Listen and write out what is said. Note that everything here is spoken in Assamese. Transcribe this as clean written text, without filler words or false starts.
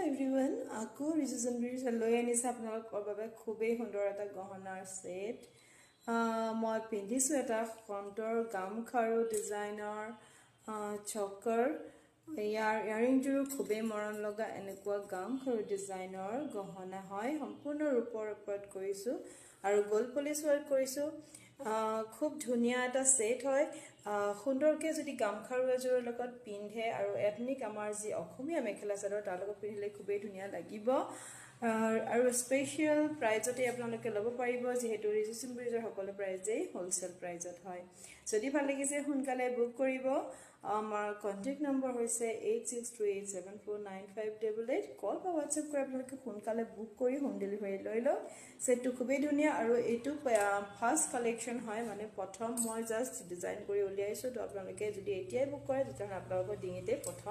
everyone, aku Riju Junbiri লৈ আনিছে আপোনালোকৰ বাবে খুবেই সুন্দৰ এটা গহনাৰ সেট মই পিন্ধিছো এটা ফন্টৰ গামখাৰু ডিজাইনৰ চকৰ ইয়াৰিংটো খুবেই মৰম লগা এনেকুৱা গামখাৰু ডিজাইনৰ গহনা হয় সম্পূৰ্ণ ৰূপৰ ওপৰত কৰিছো আৰু গোল পলিশ ৱৰ্ক কৰিছো খুব ধুনিয়া এটা সেট হয় সুন্দৰকে যদি গামখাৰু এজোৰৰ লগত পিন্ধে আৰু এথনিক আমাৰ যি অসমীয়া মেখেলা চাদৰ তাৰ লগত পিন্ধিলে খুবেই ধুনিয়া লাগিব আৰু স্পেশাল প্ৰাইজতে আপোনালোকে ল'ব পাৰিব যেহেতু ৰিজু জুনবিৰিৰ সকলো প্ৰাইজেই হোলসেল প্ৰাইজত হয় যদি ভাল লাগিছে সোনকালে বুক কৰিব আমাৰ কন্টাক্ট নম্বৰ হৈছে 8628749588 কল বা WhatsApp কৰি আপোনালোকে সোনকালে বুক কৰি হোম ডেলিভাৰী লৈ লওক সেটটো খুবেই ধুনিয়া আৰু এইটো ফাৰ্স্ট কালেকশন হয় মানে প্ৰথম মই জাস্ট ডিজাইন কৰি উলিয়াইছো তো আপোনালোকে যদি এতিয়াই বুক কৰে তেতিয়া আপোনালোকৰ ডিঙিতে প্ৰথম